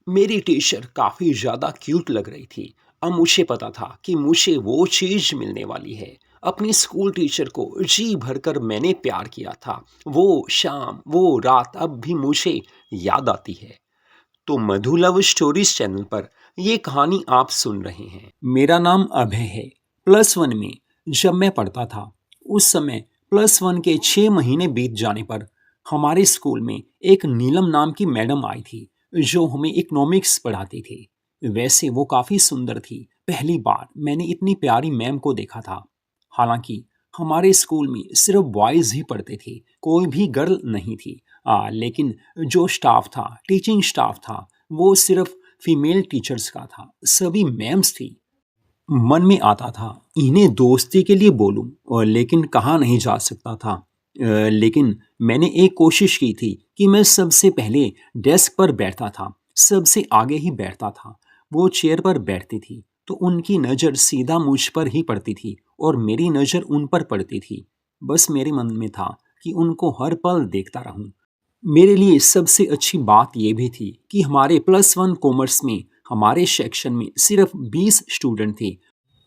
मेरी टी-शर्ट काफ़ी ज़्यादा क्यूट लग रही थी। अब मुझे पता था कि मुझे वो चीज़ मिलने वाली है। अपनी स्कूल टीचर को जी भरकर मैंने प्यार किया था। वो शाम, वो रात अब भी मुझे याद आती है। तो मधु लव स्टोरीज चैनल पर ये कहानी आप सुन रहे हैं। मेरा नाम अभय है। प्लस वन में जब मैं पढ़ता था, उस समय प्लस वन के 6 महीने बीत जाने पर हमारे स्कूल में एक नीलम नाम की मैडम आई थी जो हमें इकोनॉमिक्स पढ़ाती थी। वैसे वो काफ़ी सुंदर थी। पहली बार मैंने इतनी प्यारी मैम को देखा था। हालांकि हमारे स्कूल में सिर्फ बॉयज़ ही पढ़ते थे, कोई भी गर्ल नहीं थी। लेकिन जो स्टाफ था, टीचिंग स्टाफ था, वो सिर्फ फीमेल टीचर्स का था, सभी मैम्स थी। मन में आता था इन्हें दोस्ती के लिए बोलूं, और लेकिन कहा नहीं जा सकता था। लेकिन मैंने एक कोशिश की थी कि मैं सबसे पहले डेस्क पर बैठता था, सबसे आगे ही बैठता था। वो चेयर पर बैठती थी तो उनकी नज़र सीधा मुझ पर ही पड़ती थी और मेरी नज़र उन पर पड़ती थी। बस मेरे मन में था कि उनको हर पल देखता रहूं। मेरे लिए सबसे अच्छी बात यह भी थी कि हमारे प्लस वन कॉमर्स में हमारे सेक्शन में सिर्फ 20 स्टूडेंट थे।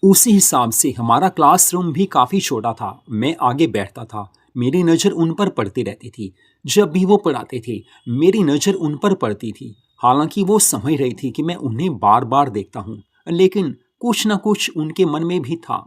उसी हिसाब से हमारा क्लासरूम भी काफ़ी छोटा था। मैं आगे बैठता था, मेरी नज़र उन पर पड़ती रहती थी। जब भी वो पढ़ाते थे, मेरी नज़र उन पर पड़ती थी। हालांकि वो समझ रही थी कि मैं उन्हें बार बार देखता हूँ, लेकिन कुछ ना कुछ उनके मन में भी था।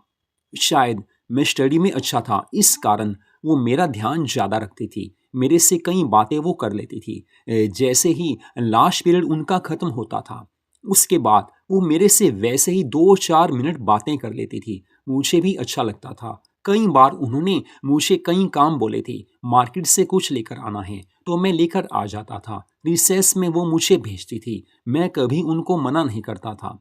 शायद मैं स्टडी में अच्छा था, इस कारण वो मेरा ध्यान ज़्यादा रखती थी। मेरे से कई बातें वो कर लेती थी। जैसे ही लास्ट पीरियड उनका ख़त्म होता था, उसके बाद वो मेरे से वैसे ही 2-4 मिनट बातें कर लेती थी। मुझे भी अच्छा लगता था। कई बार उन्होंने मुझे कई काम बोले थे। मार्केट से कुछ लेकर आना है तो मैं लेकर आ जाता था। रिसेस में वो मुझे भेजती थी। मैं कभी उनको मना नहीं करता था।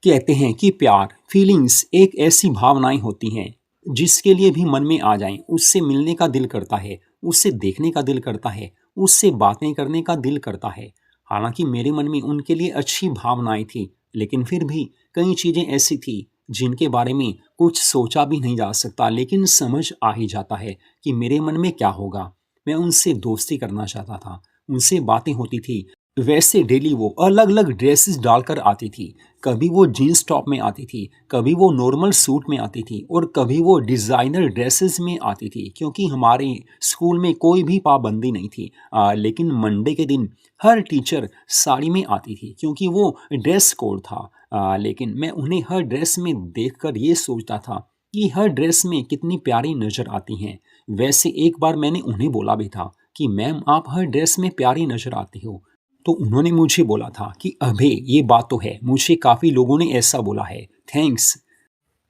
कहते हैं कि प्यार, फीलिंग्स एक ऐसी भावनाएं होती हैं जिसके लिए भी मन में आ जाएं, उससे मिलने का दिल करता है, उससे देखने का दिल करता है, उससे बातें करने का दिल करता है। हालांकि मेरे मन में उनके लिए अच्छी भावनाएं थी, लेकिन फिर भी कई चीज़ें ऐसी थी जिनके बारे में कुछ सोचा भी नहीं जा सकता, लेकिन समझ आ ही जाता है कि मेरे मन में क्या होगा। मैं उनसे दोस्ती करना चाहता था, उनसे बातें होती थी। वैसे डेली वो अलग अलग ड्रेसेस डालकर आती थी। कभी वो जीन्स टॉप में आती थी, कभी वो नॉर्मल सूट में आती थी और कभी वो डिज़ाइनर ड्रेसेस में आती थी, क्योंकि हमारे स्कूल में कोई भी पाबंदी नहीं थी। लेकिन मंडे के दिन हर टीचर साड़ी में आती थी क्योंकि वो ड्रेस कोड था। लेकिन मैं उन्हें हर ड्रेस में देखकर ये सोचता था कि हर ड्रेस में कितनी प्यारी नज़र आती हैं। वैसे एक बार मैंने उन्हें बोला भी था कि मैम, आप हर ड्रेस में प्यारी नज़र आती हो। तो उन्होंने मुझे बोला था कि अभे, ये बात तो है, मुझे काफ़ी लोगों ने ऐसा बोला है, थैंक्स।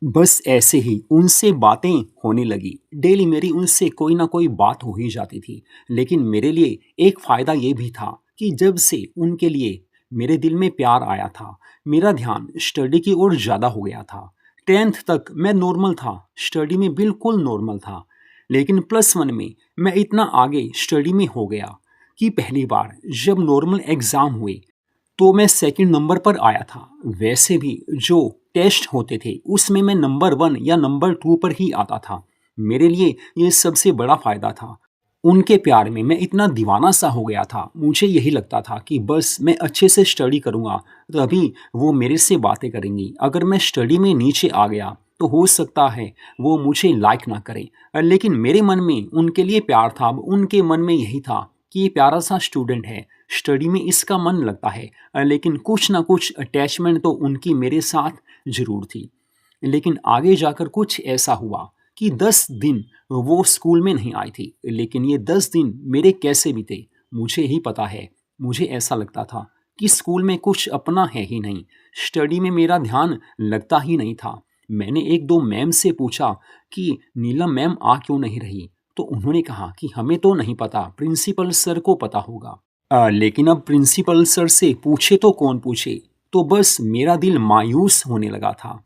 बस ऐसे ही उनसे बातें होने लगी। डेली मेरी उनसे कोई ना कोई बात हो ही जाती थी। लेकिन मेरे लिए एक फ़ायदा ये भी था कि जब से उनके लिए मेरे दिल में प्यार आया था, मेरा ध्यान स्टडी की ओर ज़्यादा हो गया था। 10th तक मैं नॉर्मल था, स्टडी में बिल्कुल नॉर्मल था। लेकिन प्लस वन में मैं इतना आगे स्टडी में हो गया कि पहली बार जब नॉर्मल एग्ज़ाम हुए तो मैं सेकंड नंबर पर आया था। वैसे भी जो टेस्ट होते थे उसमें मैं नंबर 1 या नंबर 2 पर ही आता था। मेरे लिए ये सबसे बड़ा फ़ायदा था। उनके प्यार में मैं इतना दीवाना सा हो गया था। मुझे यही लगता था कि बस मैं अच्छे से स्टडी करूँगा तभी वो मेरे से बातें करेंगी। अगर मैं स्टडी में नीचे आ गया तो हो सकता है वो मुझे लाइक ना करें। लेकिन मेरे मन में उनके लिए प्यार था। अब उनके मन में यही था कि ये प्यारा सा स्टूडेंट है, स्टडी में इसका मन लगता है। लेकिन कुछ ना कुछ अटैचमेंट तो उनकी मेरे साथ ज़रूर थी। लेकिन आगे जाकर कुछ ऐसा हुआ कि 10 दिन वो स्कूल में नहीं आई थी। लेकिन ये 10 दिन मेरे कैसे बीते मुझे ही पता है। मुझे ऐसा लगता था कि स्कूल में कुछ अपना है ही नहीं, स्टडी में मेरा ध्यान लगता ही नहीं था। मैंने एक दो मैम से पूछा कि नीलम मैम आ क्यों नहीं रही, तो उन्होंने कहा कि हमें तो नहीं पता, प्रिंसिपल सर को पता होगा। लेकिन अब प्रिंसिपल सर से पूछे तो कौन पूछे, तो बस मेरा दिल मायूस होने लगा था।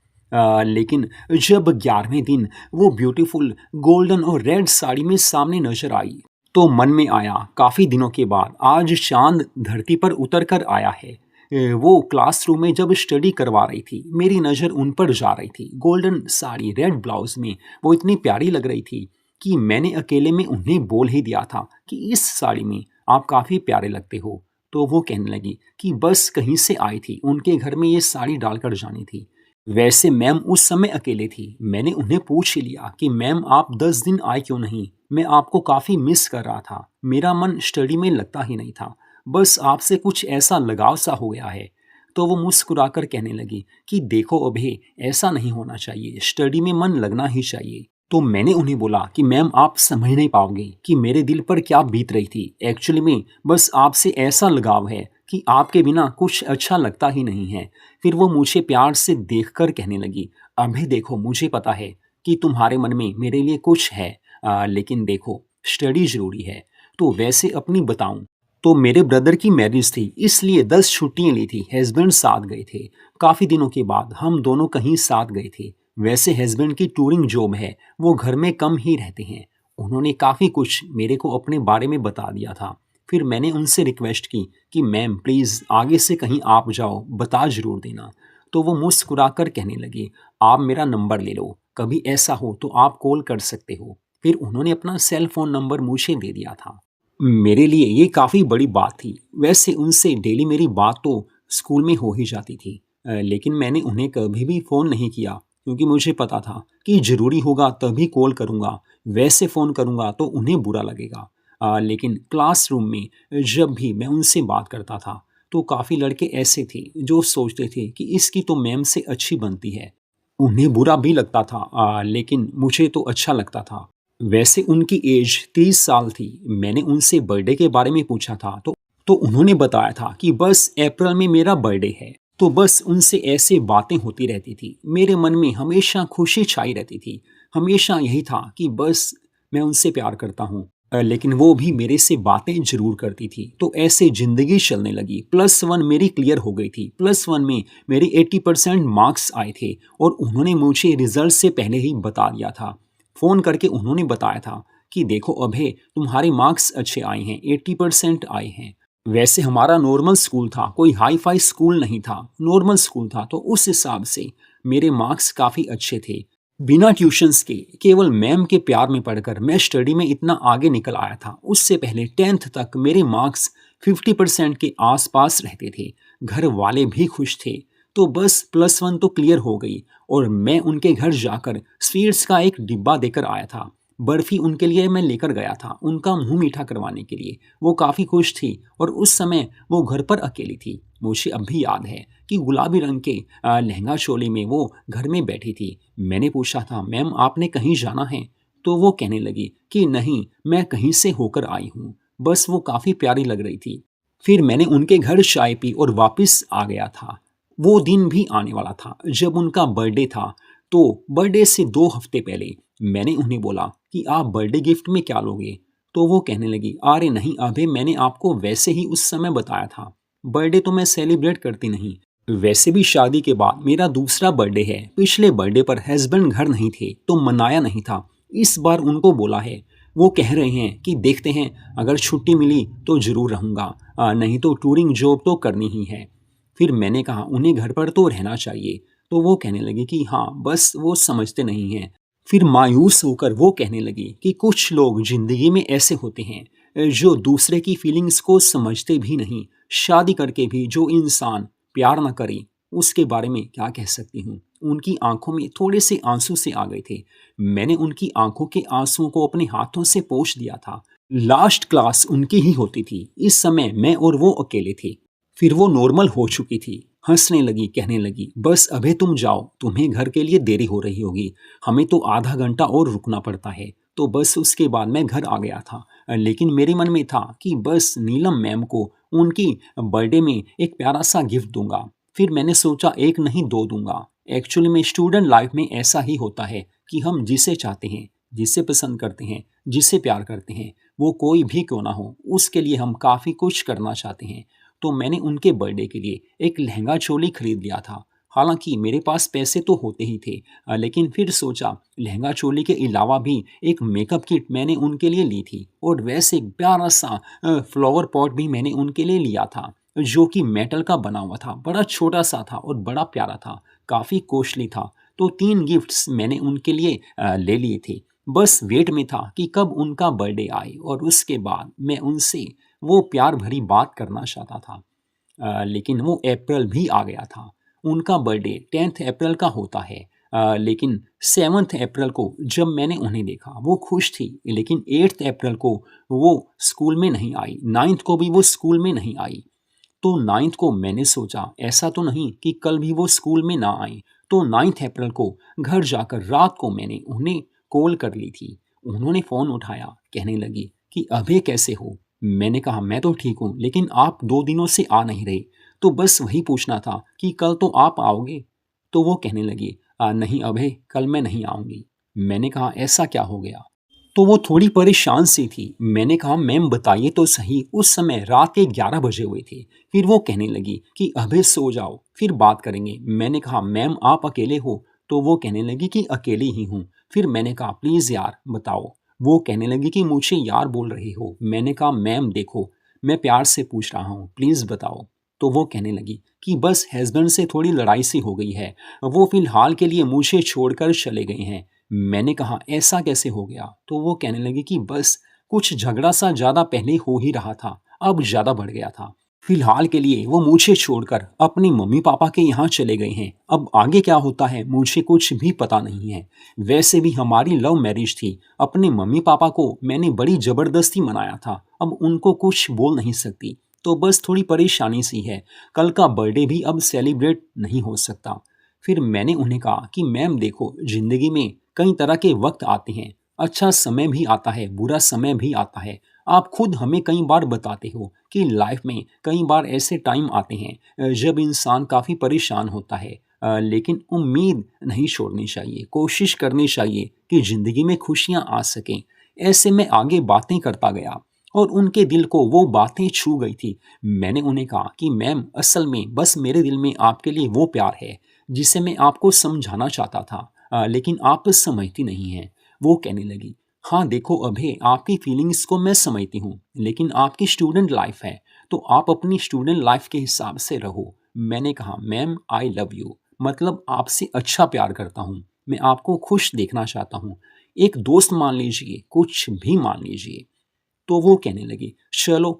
लेकिन जब 11वें दिन वो ब्यूटीफुल गोल्डन और रेड साड़ी में सामने नजर आई तो मन में आया काफ़ी दिनों के बाद आज चांद धरती पर उतर कर आया है। वो क्लासरूम में जब स्टडी करवा रही थी, मेरी नज़र उन पर जा रही थी। गोल्डन साड़ी, रेड ब्लाउज में वो इतनी प्यारी लग रही थी कि मैंने अकेले में उन्हें बोल ही दिया था कि इस साड़ी में आप काफ़ी प्यारे लगते हो। तो वो कहने लगी कि बस कहीं से आई थी, उनके घर में ये साड़ी डालकर जानी थी। वैसे मैम उस समय अकेले थी। मैंने उन्हें पूछ ही लिया कि मैम आप 10 दिन आए क्यों नहीं? मैं आपको काफ़ी मिस कर रहा था। मेरा मन स्टडी में लगता ही नहीं था। बस आपसे कुछ ऐसा लगाव सा हो गया है। तो वो मुस्कुराकर कहने लगी कि देखो अभय, ऐसा नहीं होना चाहिए, स्टडी में मन लगना ही चाहिए। तो मैंने उन्हें बोला कि मैम आप समझ नहीं पाओगे कि मेरे दिल पर क्या बीत रही थी। एक्चुअली में बस आपसे ऐसा लगाव है कि आपके बिना कुछ अच्छा लगता ही नहीं है। फिर वो मुझे प्यार से देखकर कहने लगी, अभी देखो मुझे पता है कि तुम्हारे मन में मेरे लिए कुछ है, लेकिन देखो स्टडी ज़रूरी है। तो वैसे अपनी बताऊं तो मेरे ब्रदर की मैरिज थी, इसलिए 10 छुट्टियां ली थी। हस्बैंड साथ गए थे। काफ़ी दिनों के बाद हम दोनों कहीं साथ गए थे। वैसे हस्बैंड की टूरिंग जॉब है, वो घर में कम ही रहते हैं। उन्होंने काफ़ी कुछ मेरे को अपने बारे में बता दिया था। फिर मैंने उनसे रिक्वेस्ट की कि मैम प्लीज़ आगे से कहीं आप जाओ बता ज़रूर देना। तो वो मुस्कुराकर कहने लगी, आप मेरा नंबर ले लो, कभी ऐसा हो तो आप कॉल कर सकते हो। फिर उन्होंने अपना सेल फ़ोन नंबर मुझे दे दिया था। मेरे लिए ये काफ़ी बड़ी बात थी। वैसे उनसे डेली मेरी बात तो स्कूल में हो ही जाती थी, लेकिन मैंने उन्हें कभी भी फ़ोन नहीं किया क्योंकि मुझे पता था कि ज़रूरी होगा तभी कॉल करूँगा, वैसे फ़ोन करूँगा तो उन्हें बुरा लगेगा। लेकिन क्लासरूम में जब भी मैं उनसे बात करता था तो काफ़ी लड़के ऐसे थे जो सोचते थे कि इसकी तो मैम से अच्छी बनती है। उन्हें बुरा भी लगता था, लेकिन मुझे तो अच्छा लगता था। वैसे उनकी एज 30 साल थी। मैंने उनसे बर्थडे के बारे में पूछा था तो उन्होंने बताया था कि बस अप्रैल में मेरा बर्थडे है। तो बस उनसे ऐसे बातें होती रहती थी। मेरे मन में हमेशा खुशी छाई रहती थी। हमेशा यही था कि बस मैं उनसे प्यार करता हूँ। लेकिन वो भी मेरे से बातें ज़रूर करती थी। तो ऐसे ज़िंदगी चलने लगी। +1 मेरी क्लियर हो गई थी। +1 में मेरे 80% मार्क्स आए थे और उन्होंने मुझे रिज़ल्ट से पहले ही बता दिया था। फ़ोन करके उन्होंने बताया था कि देखो अभय, तुम्हारे मार्क्स अच्छे आए हैं, 80% आए हैं। वैसे हमारा नॉर्मल स्कूल था, कोई हाई फाई स्कूल नहीं था, नॉर्मल स्कूल था। तो उस हिसाब से मेरे मार्क्स काफ़ी अच्छे थे। बिना ट्यूशन्स के केवल मैम के प्यार में पढ़कर मैं स्टडी में इतना आगे निकल आया था। उससे पहले 10th तक मेरे मार्क्स 50% के आसपास रहते थे। घर वाले भी खुश थे। तो बस +1 तो क्लियर हो गई और मैं उनके घर जाकर स्वीट्स का एक डिब्बा देकर आया था। बर्फ़ी उनके लिए मैं लेकर गया था, उनका मुँह मीठा करवाने के लिए। वो काफ़ी खुश थी और उस समय वो घर पर अकेली थी। मुझे अब भी याद है कि गुलाबी रंग के लहंगा चोली में वो घर में बैठी थी। मैंने पूछा था, मैम आपने कहीं जाना है? तो वो कहने लगी कि नहीं, मैं कहीं से होकर आई हूँ। बस वो काफ़ी प्यारी लग रही थी। फिर मैंने उनके घर चाय पी और वापस आ गया था। वो दिन भी आने वाला था जब उनका बर्थडे था। तो बर्थडे से 2 हफ्ते पहले मैंने उन्हें बोला कि आप बर्थडे गिफ्ट में क्या लोगे? तो वो कहने लगी, अरे नहीं अबे, मैंने आपको वैसे ही उस समय बताया था। बर्थडे तो मैं सेलिब्रेट करती नहीं। वैसे भी शादी के बाद मेरा दूसरा बर्थडे है। पिछले बर्थडे पर हस्बैंड घर नहीं थे तो मनाया नहीं था। इस बार उनको बोला है। वो कह रहे हैं कि देखते हैं, अगर छुट्टी मिली तो ज़रूर रहूँगा, नहीं तो टूरिंग जॉब तो करनी ही है। फिर मैंने कहा उन्हें घर पर तो रहना चाहिए। तो वो कहने लगी कि हाँ, बस वो समझते नहीं हैं। फिर मायूस होकर वो कहने लगी कि कुछ लोग ज़िंदगी में ऐसे होते हैं जो दूसरे की फीलिंग्स को समझते भी नहीं। शादी करके भी जो इंसान प्यार ना करे उसके बारे में क्या कह सकती हूँ। उनकी आंखों में थोड़े से आंसू से आ गए थे। मैंने उनकी आंखों के आंसुओं को अपने हाथों से पोंछ दिया था। लास्ट क्लास उनकी ही होती थी। इस समय मैं और वो अकेले थे। फिर वो नॉर्मल हो चुकी थी। हंसने लगी, कहने लगी, बस अबे तुम जाओ, तुम्हें घर के लिए देरी हो रही होगी, हमें तो आधा घंटा और रुकना पड़ता है। तो बस उसके बाद मैं घर आ गया था। लेकिन मेरे मन में था कि बस नीलम मैम को उनकी बर्थडे में एक प्यारा सा गिफ्ट दूंगा। फिर मैंने सोचा एक नहीं दो दूंगा। एक्चुअली में स्टूडेंट लाइफ में ऐसा ही होता है कि हम जिसे चाहते हैं, जिसे पसंद करते हैं, जिसे प्यार करते हैं, वो कोई भी क्यों ना हो, उसके लिए हम काफ़ी कुछ करना चाहते हैं। तो मैंने उनके बर्थडे के लिए एक लहंगा चोली खरीद लिया था। हालांकि मेरे पास पैसे तो होते ही थे, लेकिन फिर सोचा लहंगा चोली के अलावा भी एक मेकअप किट मैंने उनके लिए ली थी और वैसे एक प्यारा सा फ्लावर पॉट भी मैंने उनके लिए लिया था जो कि मेटल का बना हुआ था। बड़ा छोटा सा था और बड़ा प्यारा था, काफ़ी कॉस्टली था। तो 3 गिफ्ट्स मैंने उनके लिए ले लिए थे। बस वेट में था कि कब उनका बर्थडे आए और उसके बाद मैं उनसे वो प्यार भरी बात करना चाहता था। लेकिन वो अप्रैल भी आ गया था। उनका बर्थडे 10th अप्रैल का होता है। लेकिन 7th अप्रैल को जब मैंने उन्हें देखा, वो खुश थी, लेकिन 8th अप्रैल को वो स्कूल में नहीं आई, 9th को भी वो स्कूल में नहीं आई। तो 9th को मैंने सोचा ऐसा तो नहीं कि कल भी वो स्कूल में ना आए। तो 9th अप्रैल को घर जाकर रात को मैंने उन्हें कॉल कर ली थी। उन्होंने फ़ोन उठाया, कहने लगी कि अभय कैसे हो? मैंने कहा मैं तो ठीक हूँ, लेकिन आप 2 दिनों से आ नहीं रहे, तो बस वही पूछना था कि कल तो आप आओगे? तो वो कहने लगी नहीं अभय, कल मैं नहीं आऊँगी। मैंने कहा ऐसा क्या हो गया? तो वो थोड़ी परेशान सी थी। मैंने कहा मैम बताइए तो सही, उस समय रात के 11 बजे हुए थे। फिर वो कहने लगी कि अभय सो जाओ, फिर बात करेंगे। मैंने कहा मैम आप अकेले हो? तो वो कहने लगी कि अकेले ही हूँ। फिर मैंने कहा प्लीज़ यार बताओ। वो कहने लगी कि मुझे यार बोल रही हो। मैंने कहा मैम देखो, मैं प्यार से पूछ रहा हूँ, प्लीज़ बताओ। तो वो कहने लगी कि बस हस्बैंड से थोड़ी लड़ाई सी हो गई है, वो फ़िलहाल के लिए मुझे छोड़कर चले गए हैं। मैंने कहा ऐसा कैसे हो गया? तो वो कहने लगी कि बस कुछ झगड़ा सा ज़्यादा पहले हो ही रहा था, अब ज़्यादा बढ़ गया था। फिलहाल के लिए वो मुझे छोड़कर अपने मम्मी पापा के यहाँ चले गए हैं। अब आगे क्या होता है मुझे कुछ भी पता नहीं है। वैसे भी हमारी लव मैरिज थी। अपने मम्मी पापा को मैंने बड़ी ज़बरदस्ती मनाया था। अब उनको कुछ बोल नहीं सकती। तो बस थोड़ी परेशानी सी है। कल का बर्थडे भी अब सेलिब्रेट नहीं हो सकता। फिर मैंने उन्हें कहा कि मैम देखो, ज़िंदगी में कई तरह के वक्त आते हैं। अच्छा समय भी आता है, बुरा समय भी आता है। आप खुद हमें कई बार बताते हो कि लाइफ में कई बार ऐसे टाइम आते हैं जब इंसान काफ़ी परेशान होता है। लेकिन उम्मीद नहीं छोड़नी चाहिए, कोशिश करनी चाहिए कि ज़िंदगी में खुशियाँ आ सकें। ऐसे में आगे बातें करता गया और उनके दिल को वो बातें छू गई थी। मैंने उन्हें कहा कि मैम असल में बस मेरे दिल में आपके लिए वो प्यार है जिसे मैं आपको समझाना चाहता था, लेकिन आप समझती नहीं हैं। वो कहने लगी हाँ देखो अभय, आपकी फीलिंग्स को मैं समझती हूँ, लेकिन आपकी स्टूडेंट लाइफ है, तो आप अपनी स्टूडेंट लाइफ के हिसाब से रहो। मैंने कहा मैम आई लव यू, मतलब आपसे अच्छा प्यार करता हूँ, मैं आपको खुश देखना चाहता हूँ। एक दोस्त मान लीजिए, कुछ भी मान लीजिए। तो वो कहने लगी चलो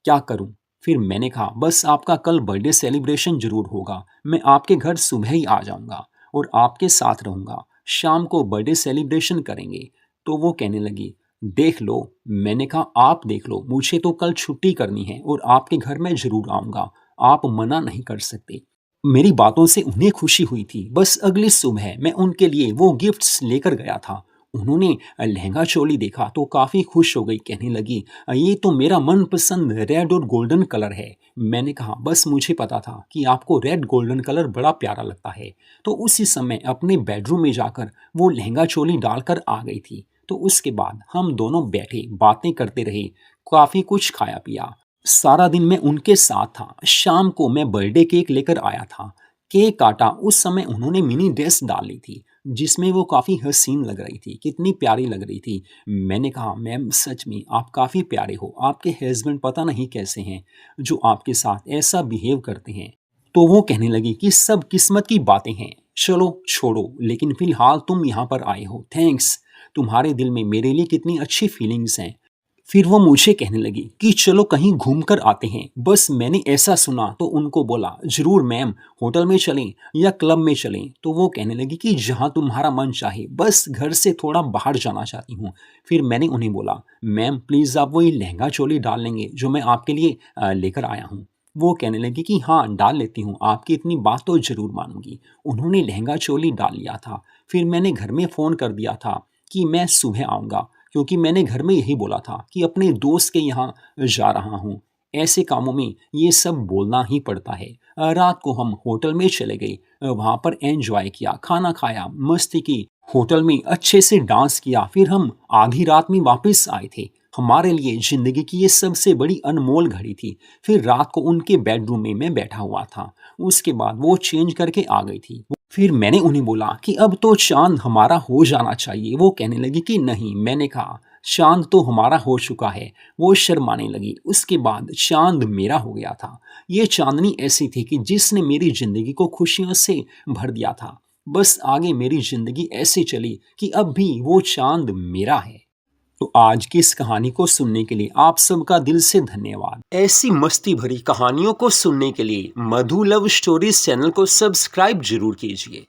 क्या करूं? फिर मैंने कहा बस आपका कल बर्थडे सेलिब्रेशन जरूर होगा, मैं आपके घर सुबह ही आ जाऊंगा और आपके साथ रहूंगा, शाम को बर्थडे सेलिब्रेशन करेंगे। तो वो कहने लगी देख लो। मैंने कहा आप देख लो, मुझे तो कल छुट्टी करनी है और आपके घर में जरूर आऊंगा, आप मना नहीं कर सकते। मेरी बातों से उन्हें खुशी हुई थी। बस अगली सुबह मैं उनके लिए वो गिफ्ट्स लेकर गया था। उन्होंने लहंगा चोली देखा तो काफ़ी खुश हो गई, कहने लगी ये तो मेरा मनपसंद रेड और गोल्डन कलर है। मैंने कहा बस मुझे पता था कि आपको रेड गोल्डन कलर बड़ा प्यारा लगता है। तो उसी समय अपने बेडरूम में जाकर वो लहंगा चोली डालकर आ गई थी। तो उसके बाद हम दोनों बैठे बातें करते रहे, काफ़ी कुछ खाया पिया। सारा दिन मैं उनके साथ था। शाम को मैं बर्थडे केक लेकर आया था। केक काटा, उस समय उन्होंने मिनी ड्रेस डाली थी जिसमें वो काफ़ी हसीन लग रही थी, कितनी प्यारी लग रही थी। मैंने कहा मैम सच में आप काफ़ी प्यारे हो, आपके हस्बैंड पता नहीं कैसे हैं जो आपके साथ ऐसा बिहेव करते हैं। तो वो कहने लगी कि सब किस्मत की बातें हैं, चलो छोड़ो, लेकिन फिलहाल तुम यहाँ पर आए हो, थैंक्स। तुम्हारे दिल में मेरे लिए कितनी अच्छी फीलिंग्स हैं। फिर वो मुझे कहने लगी कि चलो कहीं घूम कर आते हैं। बस मैंने ऐसा सुना तो उनको बोला ज़रूर मैम, होटल में चलें या क्लब में चलें? तो वो कहने लगी कि जहाँ तुम्हारा मन चाहे, बस घर से थोड़ा बाहर जाना चाहती हूँ। फिर मैंने उन्हें बोला मैम प्लीज़ आप वो ये लहंगा चोली डाल लेंगे जो मैं आपके लिए लेकर आया हूँ? वो कहने लगी कि हाँ डाल लेती हूँ, आपकी इतनी बात तो ज़रूर मानूंगी। उन्होंने लहंगा चोली डाल लिया था। फिर मैंने घर में फ़ोन कर दिया था कि मैं सुबह आऊँगा, क्योंकि मैंने घर में यही बोला था कि अपने दोस्त के यहाँ जा रहा हूँ। ऐसे कामों में ये सब बोलना ही पड़ता है। रात को हम होटल में चले गए, वहाँ पर एंजॉय किया, खाना खाया, मस्ती की, होटल में अच्छे से डांस किया। फिर हम आधी रात में वापस आए थे। हमारे लिए ज़िंदगी की ये सबसे बड़ी अनमोल घड़ी थी। फिर रात को उनके बेडरूम में मैं बैठा हुआ था। उसके बाद वो चेंज करके आ गई थी। फिर मैंने उन्हें बोला कि अब तो चाँद हमारा हो जाना चाहिए। वो कहने लगी कि नहीं। मैंने कहा चाँद तो हमारा हो चुका है। वो शर्माने लगी। उसके बाद चाँद मेरा हो गया था। ये चाँदनी ऐसी थी कि जिसने मेरी ज़िंदगी को खुशियों से भर दिया था। बस आगे मेरी ज़िंदगी ऐसे चली कि अब भी वो चाँद मेरा है। तो आज की इस कहानी को सुनने के लिए आप सबका दिल से धन्यवाद। ऐसी मस्ती भरी कहानियों को सुनने के लिए मधु लव स्टोरीज चैनल को सब्सक्राइब जरूर कीजिए।